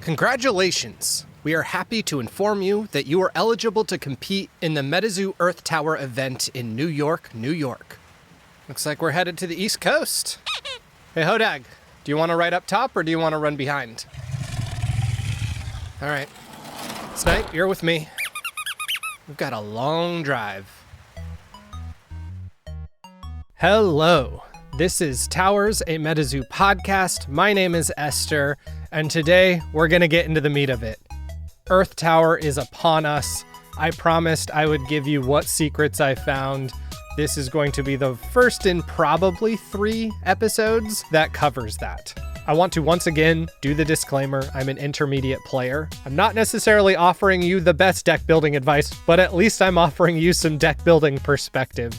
Congratulations! We are happy to inform you that you are eligible to compete in the Metazoo Earth Tower event in New York, New York. Looks like we're headed to the East Coast. Hey, Hodag, do you want to ride up top or do you want to run behind? All right. Snipe, you're with me. We've got a long drive. Hello. This is Towers, a Metazoo podcast. My name is Ester, and today we're going to get into the meat of it. Earth Tower is upon us. I promised I would give you what secrets I found. This is going to be the first in probably 3 episodes that covers that. I want to once again do the disclaimer, I'm an intermediate player. I'm not necessarily offering you the best deck building advice, but at least I'm offering you some deck building perspective.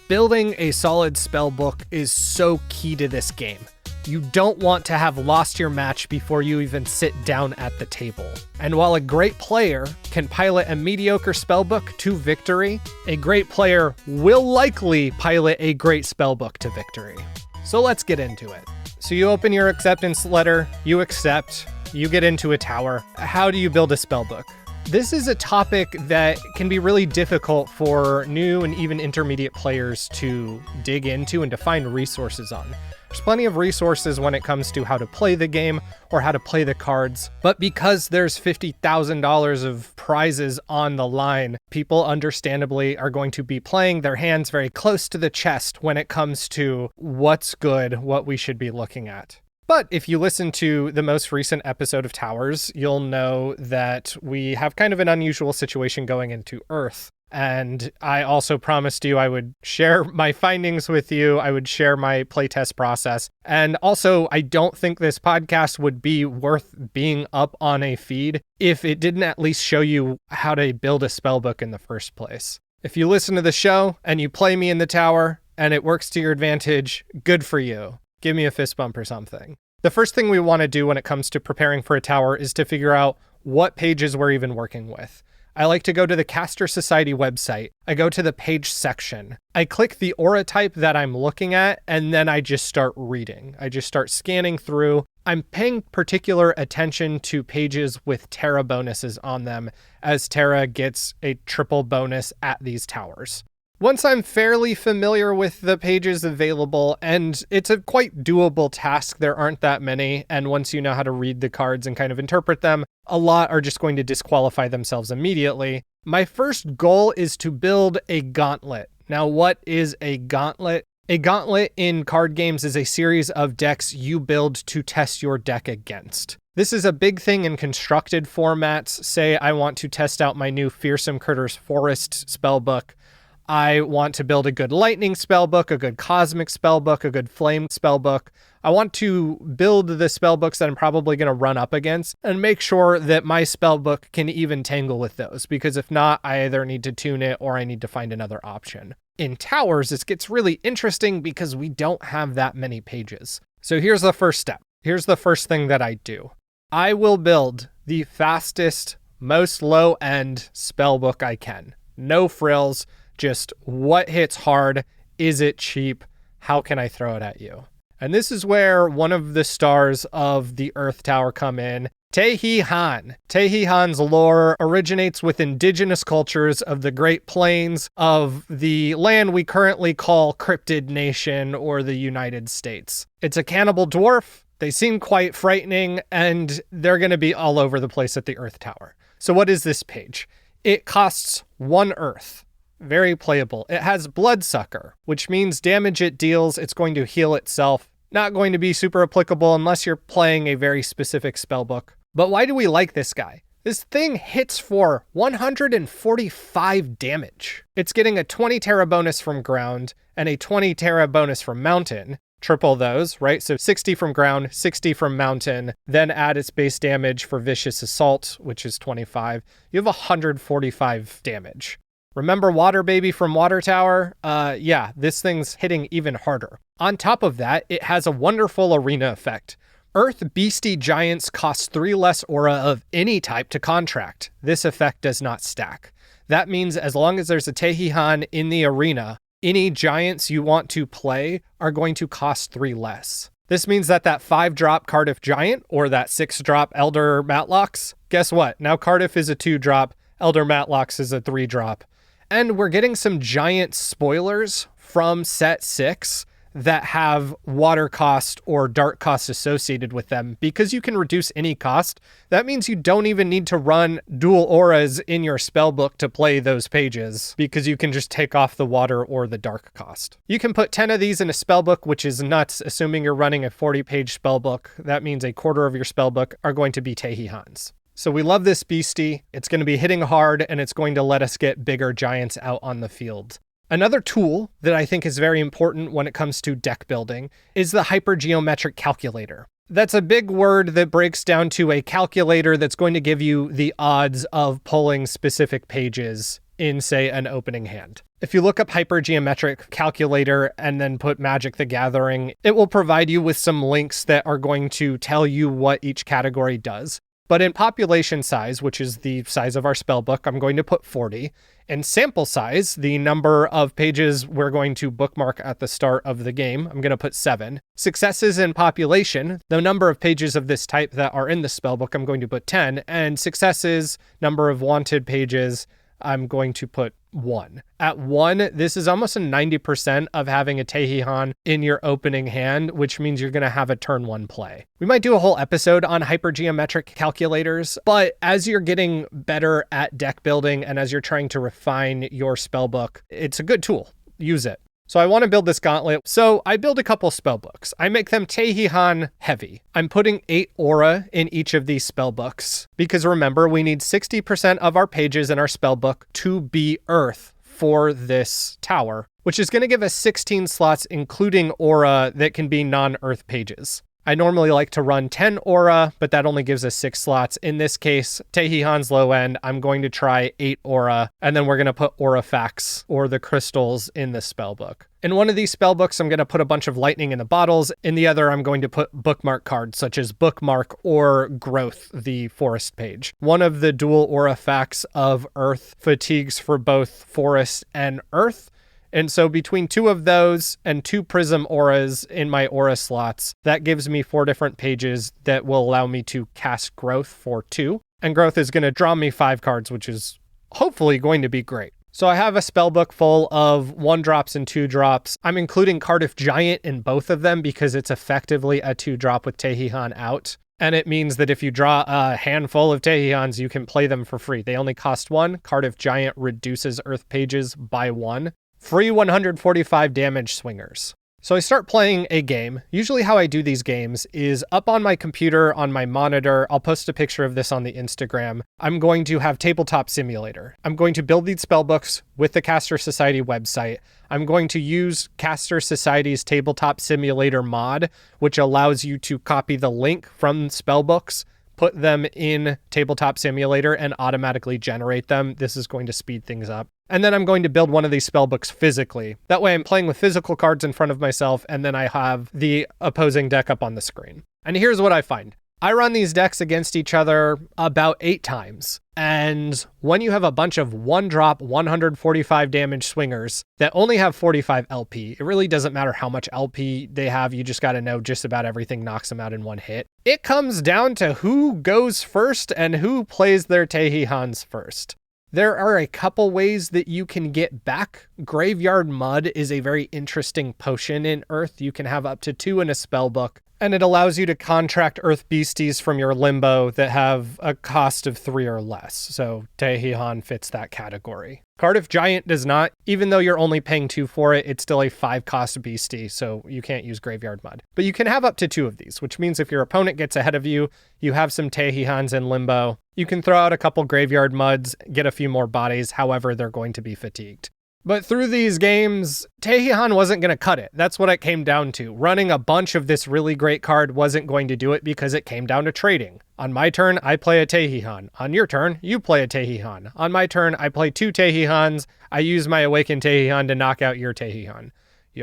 Building a solid spellbook is so key to this game. You don't want to have lost your match before you even sit down at the table. And while a great player can pilot a mediocre spellbook to victory, a great player will likely pilot a great spellbook to victory. So let's get into it. So you open your acceptance letter, you accept, you get into a tower. How do you build a spellbook? This is a topic that can be really difficult for new and even intermediate players to dig into and to find resources on. There's plenty of resources when it comes to how to play the game or how to play the cards, but because there's $50,000 of prizes on the line, people understandably are going to be playing their hands very close to the chest when it comes to what's good, what we should be looking at. But if you listen to the most recent episode of Towers, you'll know that we have kind of an unusual situation going into Earth. And I also promised you I would share my findings with you. I would share my playtest process. And also, I don't think this podcast would be worth being up on a feed if it didn't at least show you how to build a spellbook in the first place. If you listen to the show and you play me in the tower and it works to your advantage, good for you. Give me a fist bump or something. The first thing we want to do when it comes to preparing for a tower is to figure out what pages we're even working with. I like to go to the Caster Society website. I go to the page section. I click the aura type that I'm looking at, and then I just start reading. I just start scanning through. I'm paying particular attention to pages with Terra bonuses on them, as Terra gets a triple bonus at these towers. Once I'm fairly familiar with the pages available, and it's a quite doable task, there aren't that many, and once you know how to read the cards and kind of interpret them, a lot are just going to disqualify themselves immediately. My first goal is to build a gauntlet. Now, what is a gauntlet? A gauntlet in card games is a series of decks you build to test your deck against. This is a big thing in constructed formats. Say I want to test out my new Fearsome Critters Forest spellbook. I want to build a good lightning spellbook, a good cosmic spellbook, a good flame spellbook. I want to build the spellbooks that I'm probably going to run up against and make sure that my spellbook can even tangle with those, because if not, I either need to tune it or I need to find another option. In Towers, this gets really interesting because we don't have that many pages. So here's the first step. Here's the first thing that I do. I will build the fastest, most low-end spellbook I can. No frills. Just what hits hard? Is it cheap? How can I throw it at you? And this is where one of the stars of the Earth Tower come in. Tehi Han. Tehi Han's lore originates with indigenous cultures of the Great Plains of the land we currently call Cryptid Nation or the United States. It's a cannibal dwarf. They seem quite frightening, and they're going to be all over the place at the Earth Tower. So what is this page? It costs 1 Earth. Very playable. It has Bloodsucker, which means damage it deals, it's going to heal itself. Not going to be super applicable unless you're playing a very specific spellbook. But why do we like this guy? This thing hits for 145 damage. It's getting a 20 Terra bonus from ground and a 20 Terra bonus from mountain. Triple those, right? So 60 from ground, 60 from mountain, then add its base damage for Vicious Assault, which is 25. You have 145 damage. Remember Water Baby from Water Tower? Yeah, this thing's hitting even harder. On top of that, it has a wonderful arena effect. Earth Beastie Giants cost 3 less aura of any type to contract. This effect does not stack. That means as long as there's a Tehi Han in the arena, any giants you want to play are going to cost 3 less. This means that 5-drop Cardiff Giant or that 6-drop Elder Matlocks, guess what? Now Cardiff is a 2-drop, Elder Matlocks is a 3-drop. And we're getting some giant spoilers from set 6 that have water cost or dark cost associated with them. Because you can reduce any cost, that means you don't even need to run dual auras in your spellbook to play those pages, because you can just take off the water or the dark cost. You can put 10 of these in a spellbook, which is nuts, assuming you're running a 40-page spellbook. That means a quarter of your spellbook are going to be Tehihans. So we love this beastie. It's going to be hitting hard, and it's going to let us get bigger giants out on the field. Another tool that I think is very important when it comes to deck building is the hypergeometric calculator. That's a big word that breaks down to a calculator that's going to give you the odds of pulling specific pages in, say, an opening hand. If you look up hypergeometric calculator and then put Magic the Gathering, it will provide you with some links that are going to tell you what each category does. But in population size, which is the size of our spellbook, I'm going to put 40. And sample size, the number of pages we're going to bookmark at the start of the game, I'm going to put 7. Successes in population, the number of pages of this type that are in the spellbook, I'm going to put 10. And successes, number of wanted pages, I'm going to put 1. At 1, this is almost a 90% of having a Tehihan in your opening hand, which means you're going to have a turn 1 play. We might do a whole episode on hypergeometric calculators, but as you're getting better at deck building and as you're trying to refine your spellbook, it's a good tool. Use it. So I want to build this gauntlet. So I build a couple spellbooks. I make them Tehihan heavy. I'm putting 8 aura in each of these spellbooks because remember, we need 60% of our pages in our spellbook to be earth for this tower, which is going to give us 16 slots, including aura that can be non-earth pages. I normally like to run 10 aura, but that only gives us 6 slots. In this case, Tehihan's low end, I'm going to try 8 aura, and then we're going to put aura facts or the crystals in the spellbook. In one of these spellbooks, I'm going to put a bunch of lightning in the bottles. In the other, I'm going to put bookmark cards such as bookmark or growth, the forest page. One of the dual aura facts of earth fatigues for both forest and earth. And so between 2 of those and 2 prism auras in my aura slots, that gives me 4 different pages that will allow me to cast growth for 2. And growth is going to draw me 5 cards, which is hopefully going to be great. So I have a spellbook full of 1-drops and 2-drops. I'm including Cardiff Giant in both of them because it's effectively a 2-drop with Tehihan out. And it means that if you draw a handful of Tehihans, you can play them for free. They only cost 1. Cardiff Giant reduces earth pages by 1. Free 145 damage swingers. So I start playing a game. Usually how I do these games is up on my computer, on my monitor. I'll post a picture of this on the Instagram. I'm going to have Tabletop Simulator. I'm going to build these spellbooks with the Caster Society website. I'm going to use Caster Society's Tabletop Simulator mod, which allows you to copy the link from spellbooks, put them in Tabletop Simulator, and automatically generate them. This is going to speed things up. And then I'm going to build one of these spellbooks physically. That way I'm playing with physical cards in front of myself, and then I have the opposing deck up on the screen. And here's what I find. I run these decks against each other about 8 times. And when you have a bunch of 1-drop, 145 damage swingers that only have 45 LP, it really doesn't matter how much LP they have. You just got to know just about everything knocks them out in one hit. It comes down to who goes first and who plays their Tehihans first. There are a couple ways that you can get back. Graveyard Mud is a very interesting potion in Earth. You can have up to 2 in a spellbook, and it allows you to contract Earth Beasties from your limbo that have a cost of 3 or less. So Tehihan fits that category. Cardiff Giant does not. Even though you're only paying 2 for it, it's still a 5-cost beastie, so you can't use Graveyard Mud. But you can have up to 2 of these, which means if your opponent gets ahead of you, you have some Tehihans in limbo. You can throw out a couple Graveyard Muds, get a few more bodies, however they're going to be fatigued. But through these games, Tehihan wasn't going to cut it. That's what it came down to. Running a bunch of this really great card wasn't going to do it because it came down to trading. On my turn, I play a Tehihan. On your turn, you play a Tehihan. On my turn, I play 2 Tehihans. I use my Awakened Tehihan to knock out your Tehihan.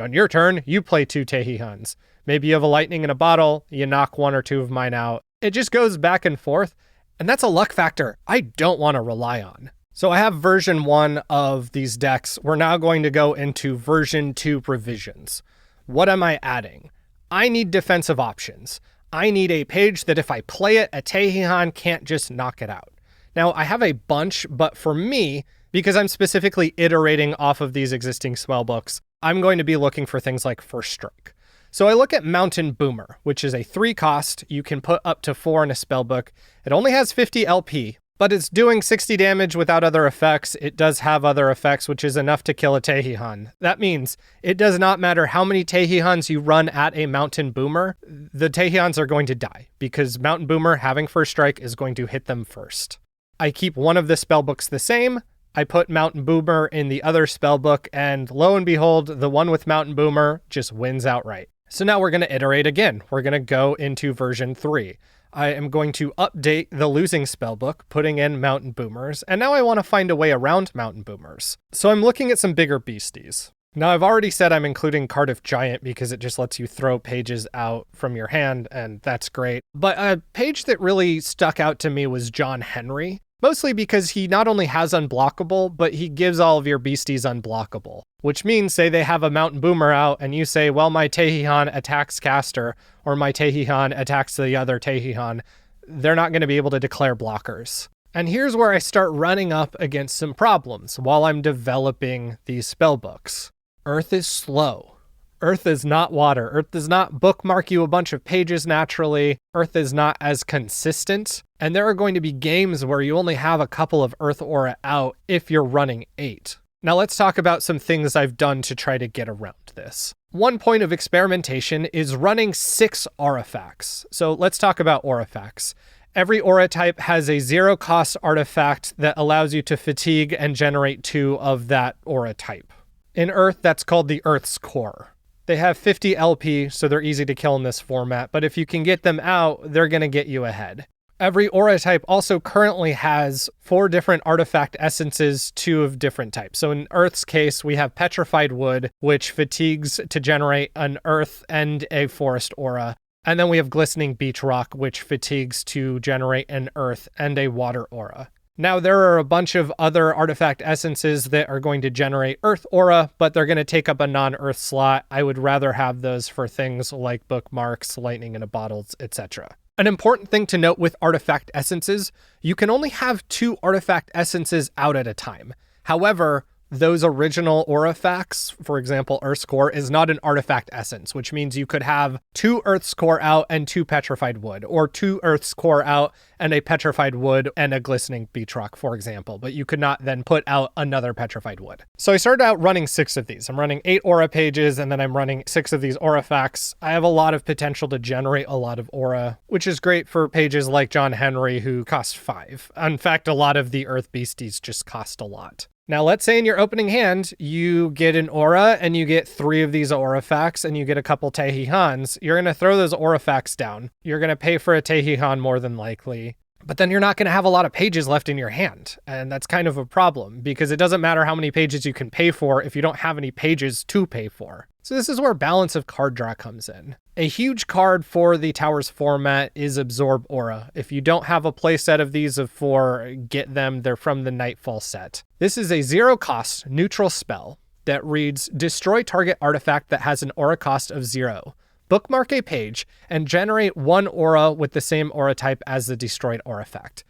On your turn, you play 2 Tehihans. Maybe you have a lightning in a bottle, you knock 1 or 2 of mine out. It just goes back and forth, and that's a luck factor I don't want to rely on. So I have version 1 of these decks. We're now going to go into version 2 revisions. What am I adding? I need defensive options. I need a page that if I play it, a Tehihan can't just knock it out. Now, I have a bunch, but for me, because I'm specifically iterating off of these existing spellbooks, I'm going to be looking for things like First Strike. So I look at Mountain Boomer, which is a 3 cost. You can put up to 4 in a spellbook. It only has 50 LP, but it's doing 60 damage without other effects. It does have other effects, which is enough to kill a Tehihan. That means it does not matter how many Tehihans you run at a Mountain Boomer, the Tehihans are going to die, because Mountain Boomer having First Strike is going to hit them first. I keep one of the spellbooks the same. I put Mountain Boomer in the other spellbook, and lo and behold, the one with Mountain Boomer just wins outright. So now we're going to iterate again. We're going to go into version 3. I am going to update the losing spellbook, putting in Mountain Boomers, and now I want to find a way around Mountain Boomers. So I'm looking at some bigger beasties. Now I've already said I'm including Cardiff Giant because it just lets you throw pages out from your hand, and that's great. But a page that really stuck out to me was John Henry. Mostly because he not only has unblockable, but he gives all of your beasties unblockable. Which means, say they have a Mountain Boomer out, and you say, well, my Tehihan attacks caster, or my Tehihan attacks the other Tehihan, they're not going to be able to declare blockers. And here's where I start running up against some problems while I'm developing these spellbooks. Earth is slow. Earth is not water. Earth does not bookmark you a bunch of pages naturally. Earth is not as consistent. And there are going to be games where you only have a couple of Earth Aura out if you're running 8. Now let's talk about some things I've done to try to get around this. One point of experimentation is running 6 artifacts. So let's talk about artifacts. Every aura type has a 0-cost artifact that allows you to fatigue and generate 2 of that aura type. In Earth, that's called the Earth's Core. They have 50 LP, so they're easy to kill in this format, but if you can get them out, they're going to get you ahead. Every aura type also currently has 4 different artifact essences, 2 of different types. So in Earth's case, we have Petrified Wood, which fatigues to generate an Earth and a Forest aura. And then we have Glistening Beach Rock, which fatigues to generate an Earth and a Water aura. Now, there are a bunch of other artifact essences that are going to generate Earth aura, but they're going to take up a non-Earth slot. I would rather have those for things like bookmarks, lightning in a bottle, etc. An important thing to note with artifact essences, you can only have 2 artifact essences out at a time. However, those original artifacts, for example, Earth's Core, is not an artifact essence, which means you could have 2 Earth's Core out and 2 Petrified Wood, or 2 Earth's Core out and a Petrified Wood and a Glistening Beach Rock, for example, but you could not then put out another Petrified Wood. So I started out running 6 of these. I'm running 8 aura pages, and then I'm running 6 of these artifacts. I have a lot of potential to generate a lot of aura, which is great for pages like John Henry, who cost 5. In fact, a lot of the Earth Beasties just cost a lot. Now, let's say in your opening hand, you get an aura and you get 3 of these artifacts and you get a couple Tehihans. You're going to throw those artifacts down. You're going to pay for a Tehihan more than likely. But then you're not going to have a lot of pages left in your hand. And that's kind of a problem because it doesn't matter how many pages you can pay for if you don't have any pages to pay for. So this is where balance of card draw comes in. A huge card for the Towers format is Absorb Aura. If you don't have a playset of these of 4, get them. They're from the Nightfall set. This is a 0-cost neutral spell that reads, destroy target artifact that has an aura cost of 0. Bookmark a page and generate 1 aura with the same aura type as the destroyed artifact.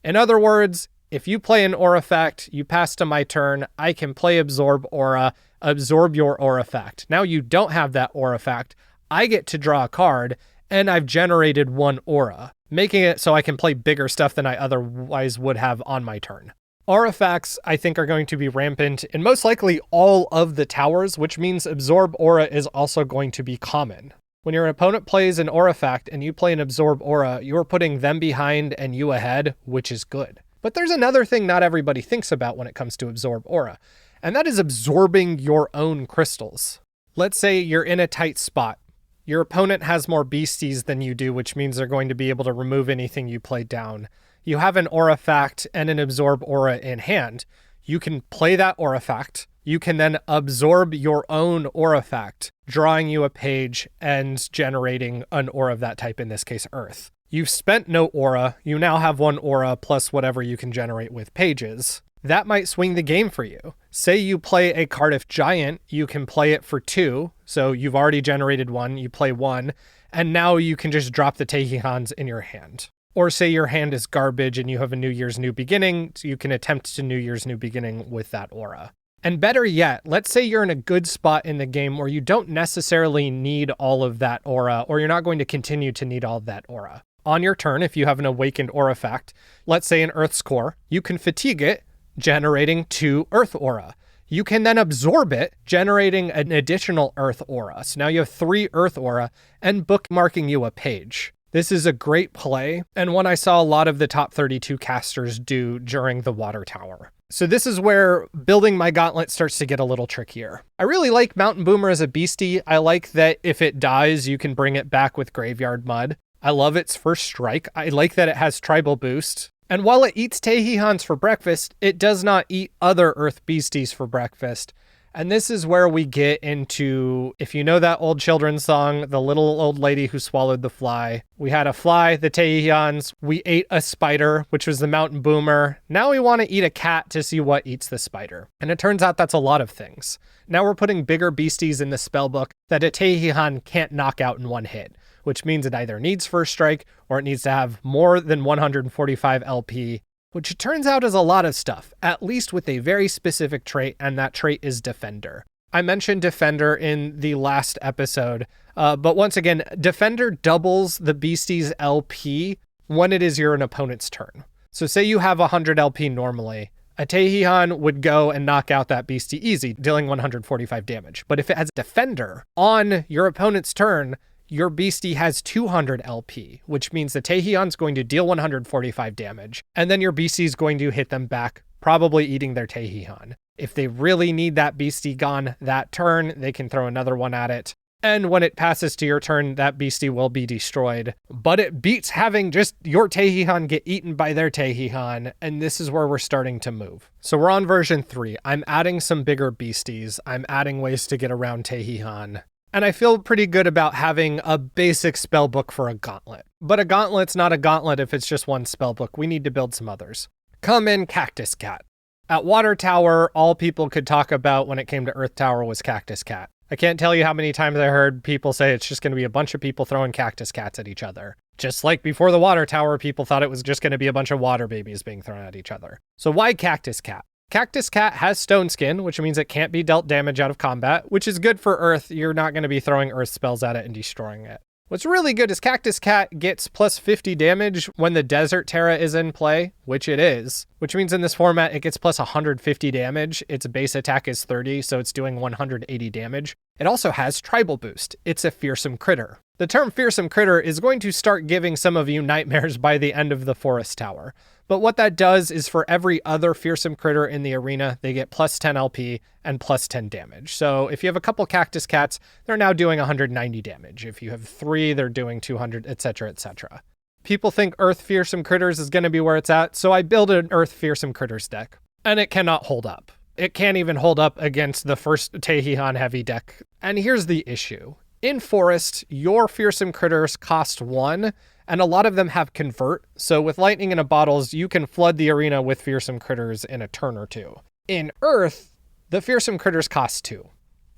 In other words, if you play an artifact, you pass to my turn, I can play Absorb Aura, absorb your artifact. Now you don't have that artifact. I get to draw a card, and I've generated 1 aura, making it so I can play bigger stuff than I otherwise would have on my turn. Artifacts, I think, are going to be rampant in most likely all of the towers, which means Absorb Aura is also going to be common. When your opponent plays an artifact and you play an Absorb Aura, you're putting them behind and you ahead, which is good. But there's another thing not everybody thinks about when it comes to Absorb Aura, and that is absorbing your own crystals. Let's say you're in a tight spot. Your opponent has more beasties than you do, which means they're going to be able to remove anything you play down. You have an artifact and an Absorb Aura in hand. You can play that artifact. You can then absorb your own artifact, drawing you a page and generating an aura of that type, in this case, Earth. You've spent no aura. You now have 1 aura plus whatever you can generate with pages. that might swing the game for you. Say you play a Cardiff Giant, you can play it for 2, so you've already generated 1, you play 1, and now you can just drop the Tehihans in your hand. Or say your hand is garbage and you have a New Year's New Beginning, so you can attempt to New Year's New Beginning with that aura. And better yet, let's say you're in a good spot in the game where you don't necessarily need all of that aura, or you're not going to continue to need all of that aura. On your turn, if you have an awakened aura fact, let's say an Earth's Core, you can fatigue it, generating 2 Earth aura. You can then absorb it, generating an additional Earth aura. So now you have 3 Earth aura and bookmarking you a page. This is a great play, and one I saw a lot of the top 32 casters do during the Water Tower. So this is where building my Gauntlet starts to get a little trickier. I really like Mountain Boomer as a beastie. I like that if it dies, you can bring it back with Graveyard Mud. I love its first strike. I like that it has Tribal Boost. And while it eats Tehihans for breakfast, it does not eat other Earth beasties for breakfast. And this is where we get into, if you know that old children's song, The Little Old Lady Who Swallowed the Fly. We had a fly, the Tehihans. We ate a spider, which was the Mountain Boomer. Now we want to eat a cat to see what eats the spider. And it turns out that's a lot of things. Now we're putting bigger beasties in the spellbook that a Tehihan can't knock out in one hit, which means it either needs first strike or it needs to have more than 145 LP, which it turns out is a lot of stuff, at least with a very specific trait, and that trait is Defender. I mentioned Defender in the last episode, but once again, Defender doubles the beastie's LP when it is your opponent's turn. So say you have 100 LP normally, a Tehihan would go and knock out that beastie easy, dealing 145 damage. But if it has Defender on your opponent's turn, your beastie has 200 LP, which means the Tehihan's going to deal 145 damage, and then your beastie is going to hit them back, probably eating their Tehihan. If they really need that beastie gone that turn, they can throw another one at it. And when it passes to your turn, that beastie will be destroyed. But it beats having just your Tehihan get eaten by their Tehihan, and this is where we're starting to move. So we're on version 3. I'm adding some bigger beasties. I'm adding ways to get around Tehihan. And I feel pretty good about having a basic spellbook for a gauntlet. But a gauntlet's not a gauntlet if it's just one spellbook. We need to build some others. Come in Cactus Cat. At Water Tower, all people could talk about when it came to Earth Tower was Cactus Cat. I can't tell you how many times I heard people say it's just going to be a bunch of people throwing cactus cats at each other. Just like before the Water Tower, people thought it was just going to be a bunch of water babies being thrown at each other. So why Cactus Cat? Cactus Cat has Stone Skin, which means it can't be dealt damage out of combat, which is good for Earth. You're not going to be throwing Earth spells at it and destroying it. What's really good is Cactus Cat gets plus 50 damage when the Desert Terra is in play, which it is, which means in this format it gets plus 150 damage. Its base attack is 30, so it's doing 180 damage. It also has Tribal Boost. It's a Fearsome Critter. The term Fearsome Critter is going to start giving some of you nightmares by the end of the Forest Tower. But what that does is for every other Fearsome Critter in the arena, they get plus 10 LP and plus 10 damage. So if you have a couple Cactus Cats, they're now doing 190 damage. If you have 3, they're doing 200, etc., etc. People think Earth Fearsome Critters is going to be where it's at, so I build an Earth Fearsome Critters deck, and it cannot hold up. It can't even hold up against the first Tehihan heavy deck. And here's the issue. In Forest, your Fearsome Critters cost 1, and a lot of them have Convert, so with Lightning in a Bottles, you can flood the arena with Fearsome Critters in a turn or 2. In Earth, the Fearsome Critters cost 2.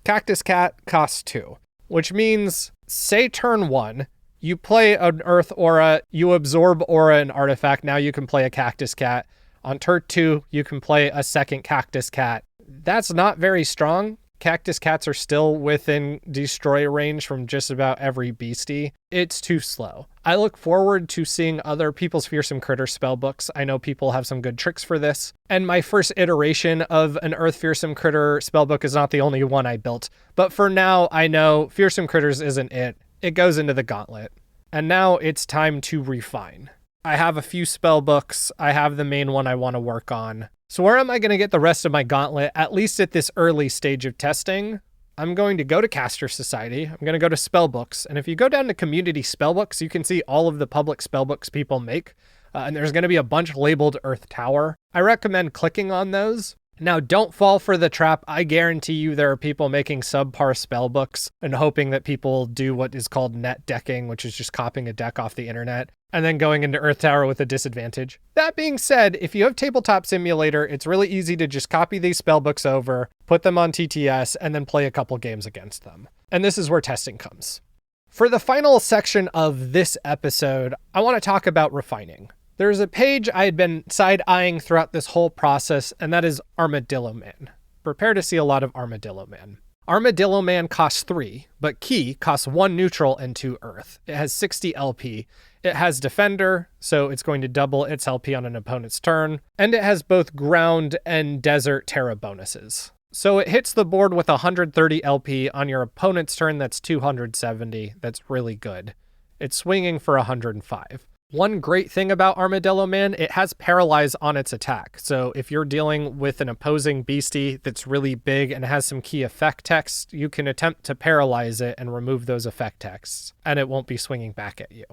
Cactus Cat costs 2, which means, say turn 1, you play an Earth Aura, you absorb Aura and Artifact, now you can play a Cactus Cat. On turn 2, you can play a second Cactus Cat. That's not very strong. Cactus Cats are still within destroy range from just about every beastie. It's too slow. I look forward to seeing other people's Fearsome Critter spellbooks. I know people have some good tricks for this. And my first iteration of an Earth Fearsome Critter spellbook is not the only one I built. But for now, I know Fearsome Critters isn't it. It goes into the Gauntlet. And now it's time to refine. I have a few spellbooks. I have the main one I want to work on. So where am I going to get the rest of my Gauntlet, at least at this early stage of testing? I'm going to go to Caster Society. I'm going to go to Spellbooks. And if you go down to Community Spellbooks, you can see all of the public spellbooks people make. And there's going to be a bunch labeled Earth Tower. I recommend clicking on those Now, don't fall for the trap. I guarantee you there are people making subpar spellbooks and hoping that people do what is called net decking, which is just copying a deck off the internet and then going into Earth Tower with a disadvantage. That being said, if you have Tabletop Simulator, it's really easy to just copy these spellbooks over, put them on TTS, and then play a couple games against them. And this is where testing comes. For the final section of this episode, I want to talk about refining. There's a page I had been side-eyeing throughout this whole process, and that is Armadillo Man. Prepare to see a lot of Armadillo Man. Armadillo Man costs 3, but Key costs 1 neutral and 2 earth. It has 60 LP. It has Defender, so it's going to double its LP on an opponent's turn, and it has both Ground and Desert Terra bonuses. So it hits the board with 130 LP on your opponent's turn. That's 270. That's really good. It's swinging for 105. One great thing about Armadillo Man, it has Paralyze on its attack. So if you're dealing with an opposing beastie that's really big and has some key effect text, you can attempt to paralyze it and remove those effect texts, and it won't be swinging back at you.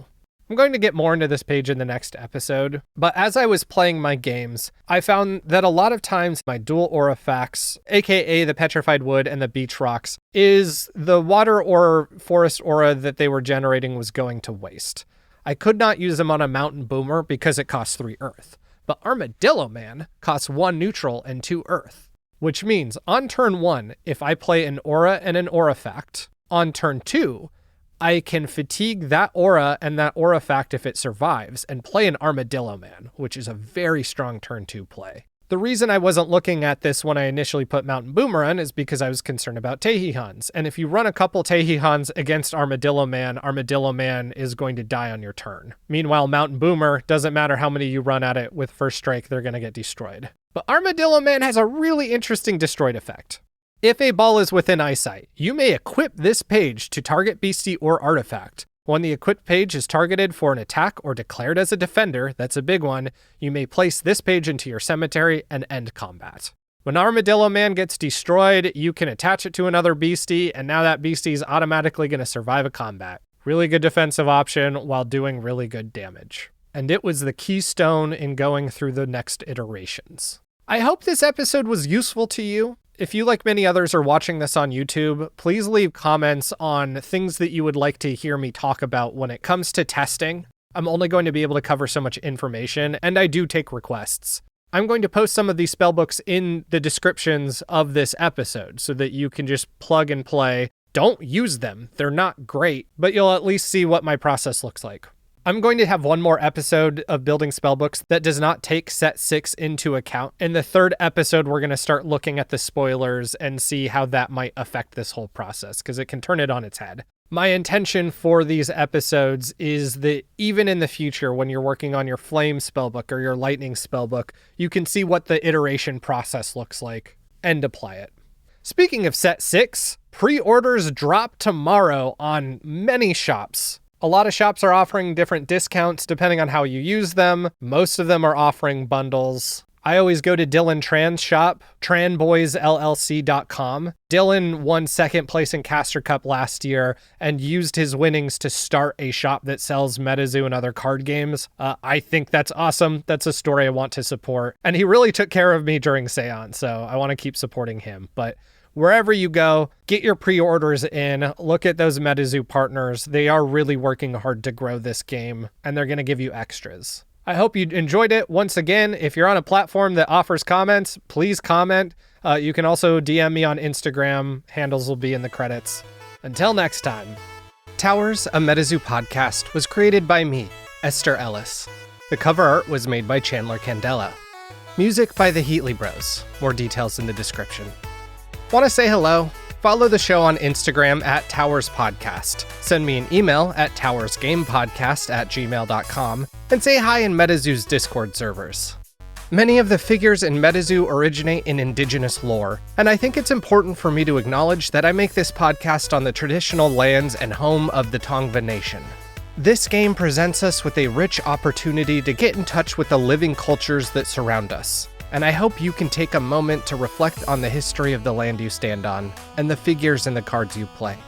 I'm going to get more into this page in the next episode, but as I was playing my games, I found that a lot of times my dual aura facts, aka the Petrified Wood and the Beach Rocks, is the water or forest aura that they were generating was going to waste. I could not use them on a Mountain Boomer because it costs 3 earth, but Armadillo Man costs 1 neutral and 2 earth, which means on turn 1, if I play an aura and an aurafact, on turn 2, I can fatigue that aura and that aurafact if it survives and play an Armadillo Man, which is a very strong turn 2 play. The reason I wasn't looking at this when I initially put Mountain Boomer on is because I was concerned about Tehihans. And if you run a couple Tehihans against Armadillo Man is going to die on your turn. Meanwhile, Mountain Boomer, doesn't matter how many you run at it, with first strike, they're going to get destroyed. But Armadillo Man has a really interesting destroyed effect. If a ball is within eyesight, you may equip this page to target beastie or artifact. When the equipped page is targeted for an attack or declared as a defender, that's a big one, you may place this page into your cemetery and end combat. When Armadillo Man gets destroyed, you can attach it to another beastie, and now that beastie is automatically going to survive a combat. Really good defensive option while doing really good damage. And it was the keystone in going through the next iterations. I hope this episode was useful to you. If you, like many others, are watching this on YouTube, please leave comments on things that you would like to hear me talk about when it comes to testing. I'm only going to be able to cover so much information, and I do take requests. I'm going to post some of these spellbooks in the descriptions of this episode so that you can just plug and play. Don't use them. They're not great, but you'll at least see what my process looks like. I'm going to have one more episode of building spellbooks that does not take set 6 into account. In the 3rd episode, we're going to start looking at the spoilers and see how that might affect this whole process, because it can turn it on its head. My intention for these episodes is that even in the future, when you're working on your Flame spellbook or your Lightning spellbook, you can see what the iteration process looks like and apply it. Speaking of set 6, pre-orders drop tomorrow on many shops. A lot of shops are offering different discounts depending on how you use them. Most of them are offering bundles. I always go to Dylan Tran's shop, tranboysllc.com. Dylan won 2nd place in Caster Cup last year and used his winnings to start a shop that sells Metazoo and other card games. I think that's awesome. That's a story I want to support. And he really took care of me during Seance, so I want to keep supporting him. But wherever you go, get your pre-orders in, look at those Metazoo partners. They are really working hard to grow this game, and they're going to give you extras. I hope you enjoyed it. Once again, if you're on a platform that offers comments, please comment. You can also DM me on Instagram. Handles will be in the credits. Until next time. Towers, a Metazoo podcast, was created by me, Ester Ellis. The cover art was made by Chandler Candela. Music by the Heatley Bros. More details in the description. Want to say hello? Follow the show on Instagram at Towers Podcast. Send me an email at towersgamepodcast@gmail.com and say hi in Metazoo's Discord servers. Many of the figures in Metazoo originate in indigenous lore, and I think it's important for me to acknowledge that I make this podcast on the traditional lands and home of the Tongva Nation. This game presents us with a rich opportunity to get in touch with the living cultures that surround us. And I hope you can take a moment to reflect on the history of the land you stand on and the figures and the cards you play.